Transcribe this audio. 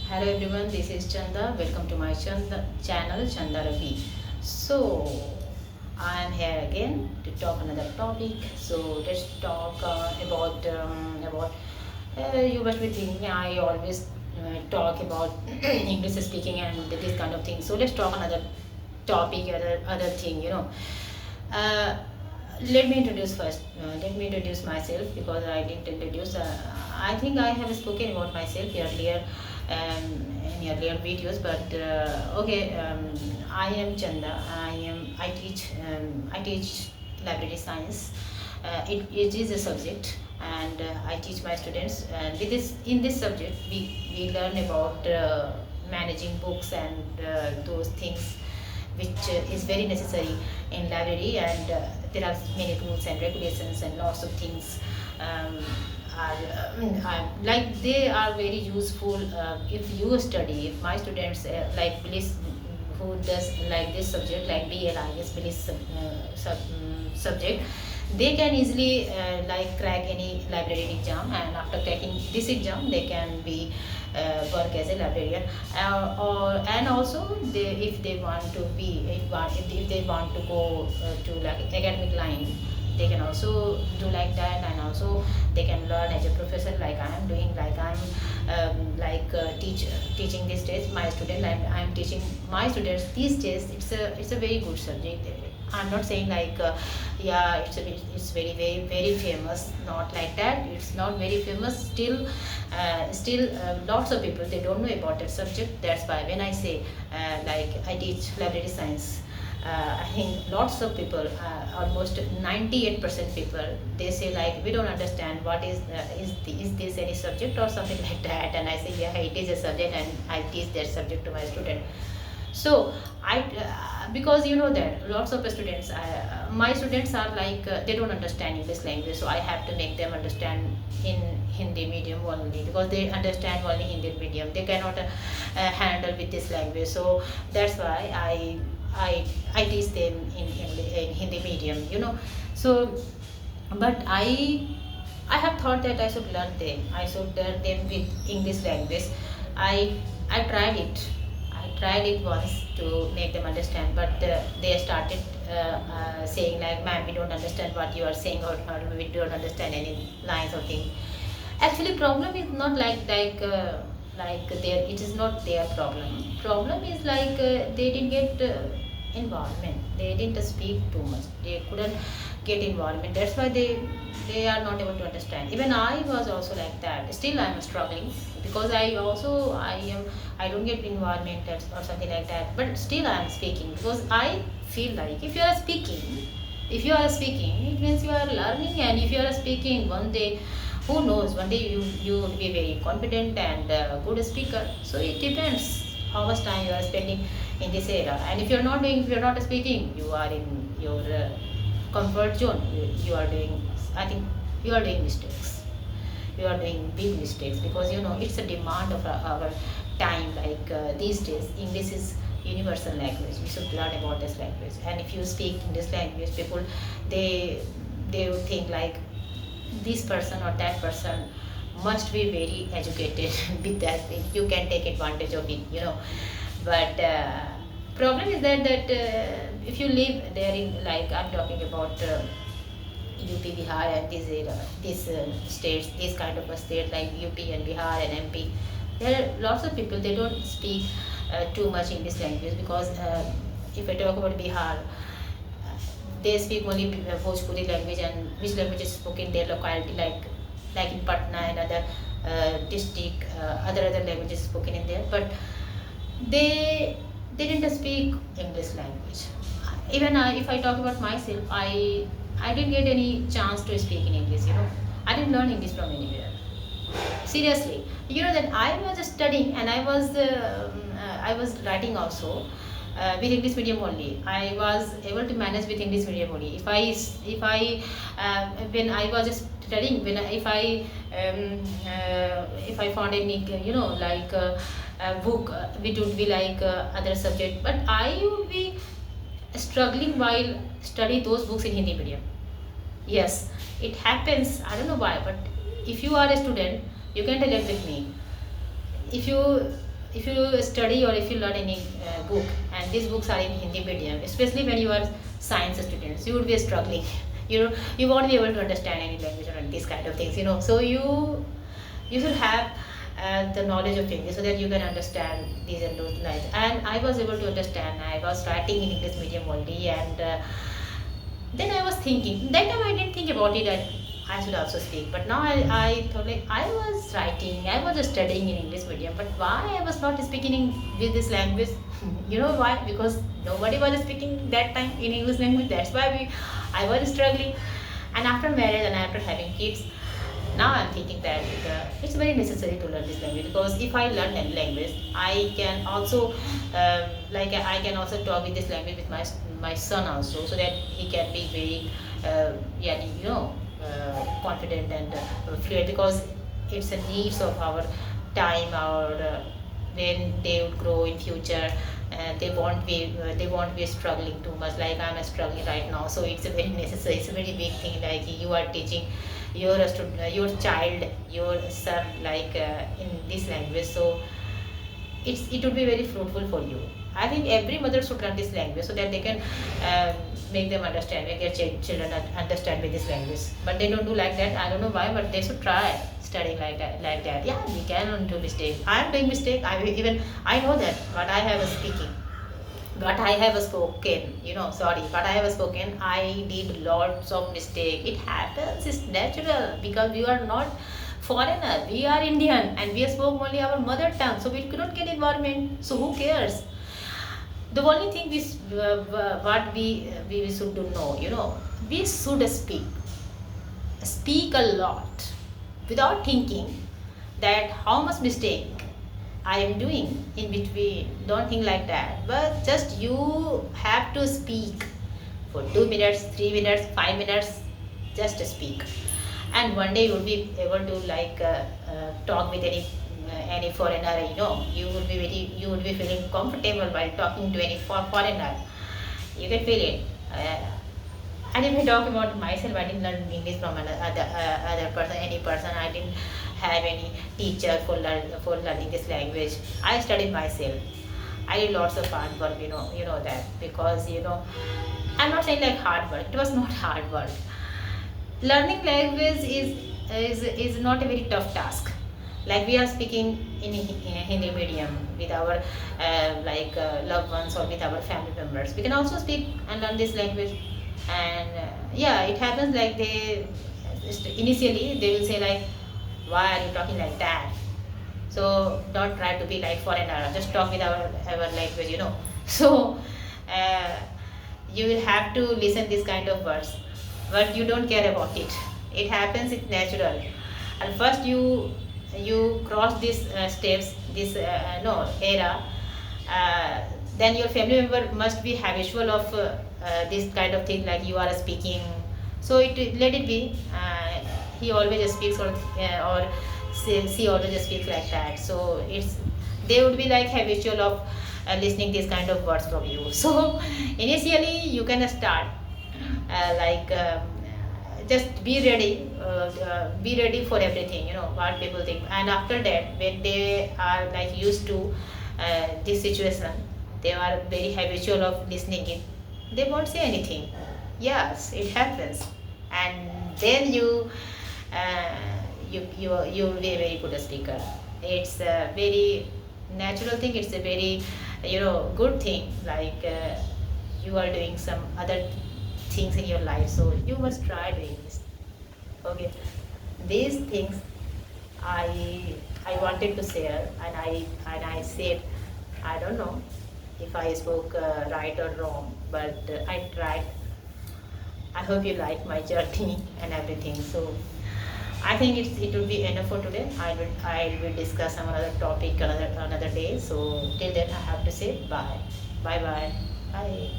Hello everyone, this is Chanda. Welcome to my channel Chanda Ravi. So I am here again to talk another topic. So let's talk about you must be thinking I always talk about English speaking and this kind of thing. So let's talk another topic, other thing. Uh, Let me introduce first. Let me introduce myself because I didn't introduce. I think I have spoken about myself earlier in earlier videos, but okay. I am Chanda. I teach library science. It is a subject, and I teach my students. And in this subject, we learn about managing books and those things which is very necessary in library, and there are many rules and regulations and lots of things um, are like they are very useful if you study. If my students like Bliss, who does like this subject like BLIS Bliss subject, they can easily like crack any library exam, and after cracking this exam they can be work as a librarian, and also if they want to be if they want to go to like academic line, they can also do like that, and also they can learn as a professor like I am doing, like I'm teaching these days my student, and I'm teaching my students these days. It's a very good subject. I'm not saying like yeah, it's very famous, not like that. It's not very famous still. Lots of people, they don't know about that subject. That's why when I say like I teach library science, I think lots of people, almost 98% people, they say like we don't understand what is this any subject or something like that. And I say yeah, it is a subject, and I teach that subject to my student. So I because you know that lots of students, my students are like they don't understand English language, so I have to make them understand in Hindi medium only, because they understand only Hindi medium, they cannot handle with this language. So that's why I teach them in Hindi medium, so but I have thought that I should learn them with English language. I tried it. I tried it once to make them understand, but they started saying like, "Ma'am, we don't understand what you are saying, or we don't understand any lines or thing." Actually, problem is not like their. It is not their problem. Problem is like they didn't get involvement. They didn't speak too much. They couldn't get involvement. That's why they are not able to understand. Even I was also like that. Still, I am struggling because I don't get involvement or something like that. But still, I am speaking because I feel like if you are speaking, it means you are learning, and if you are speaking one day, who knows, one day you will be very confident and good speaker. So it depends how much time you are spending in this area. And if you're not speaking, you are in your comfort zone. You are doing, I think you are doing mistakes. You are doing big mistakes, because it's a demand of our time. Like these days, English is universal language. We should learn about this language. And if you speak in this language, people, they would think like this person or that person must be very educated with that thing. You can take advantage of it. But problem is that if you live there in, like I'm talking about UP, Bihar, and these states, this kind of a state like UP and Bihar and MP, there are lots of people, they don't speak too much English language, because if I talk about Bihar, they speak only Bhojpuri language, and which language is spoken in their locality, like in Patna and other district, other languages spoken in there, but they didn't speak English language. Even if I talk about myself, I didn't get any chance to speak in English. I didn't learn English from anywhere. Seriously, that I was studying, and I was writing also with English medium only. I was able to manage with English medium only. If I when I was studying, if I found any like book, which would be like other subject, but I would be struggling while study those books in Hindi medium. Yes, it happens. I don't know why, but if you are a student, you can relate with me. If you if you study or if you learn any book, and these books are in Hindi medium, especially when you are science students, you would be struggling. You won't be able to understand any language or these kind of things. So you should have the knowledge of English so that you can understand these and those lines. And I was able to understand. I was writing in English medium only, and then I was thinking. That time I didn't think about it that I should also speak. But now I thought like I was writing, I was studying in English medium, but why I was not speaking with this language? You know why? Because nobody was speaking that time in English language. That's why I was struggling. And after marriage and after having kids, now I'm thinking that it's very necessary to learn this language, because if I learn a language, I can also I can also talk with this language with my son also, so that he can be very yeah, confident and fluent, because it's a needs of our time, our when they would grow in future. They won't be struggling too much like I'm struggling right now. So it's a very necessary, it's a very big thing, like you are teaching your child, your son, in this language. So it would be very fruitful for you. I think every mother should learn this language so that they can make them understand, make their children understand with this language. But they don't do like that. I don't know why, but they should try studying like that. Like that. Yeah, we can do mistake. I am doing mistake. I know that, but I have a speaking. But I have spoken, sorry, but I have spoken. I did lots of mistake. It happens. It's natural, because we are not foreigner. We are Indian, and we spoke only our mother tongue. So we cannot get environment. So who cares? The only thing what we should do know, we should speak a lot without thinking that how much mistake I am doing in between. Don't think like that. But just you have to speak for 2 minutes, 3 minutes, 5 minutes. Just speak, and one day you will be able to talk with any foreigner. You would be feeling comfortable while talking to any foreigner. You can feel it. And if I talk about myself, I didn't learn English from other person, any person. I didn't have any teacher for learning this language. I studied myself. I did lots of hard work, you know that, because I'm not saying like hard work. It was not hard work. Learning language is not a very tough task. Like we are speaking in Hindi medium with our loved ones or with our family members. We can also speak and learn this language. And yeah, it happens like initially they will say like, why are you talking like that? So don't try to be like foreigner, just talk with our language. So you will have to listen this kind of words, but you don't care about it. It happens, it's natural. And first you cross these steps, this era, then your family member must be habitual of this kind of thing, like you are speaking. So let it be. He always speaks, or she always speaks like that. So they would be like habitual of listening these kind of words from you. So initially you can start just be ready for everything, what people think. And after that, when they are used to this situation, they are very habitual of listening it, they won't say anything. Yes, it happens. And then you will be a very good speaker. It's a very natural thing. It's a very good thing, you are doing some other things in your life, so you must try doing this. Okay, these things I wanted to share, and I said, I don't know if I spoke right or wrong, but I tried. I hope you like my journey and everything. So I think it will be enough for today. I will discuss some other topic another day. So till then, I have to say bye, bye, bye, bye.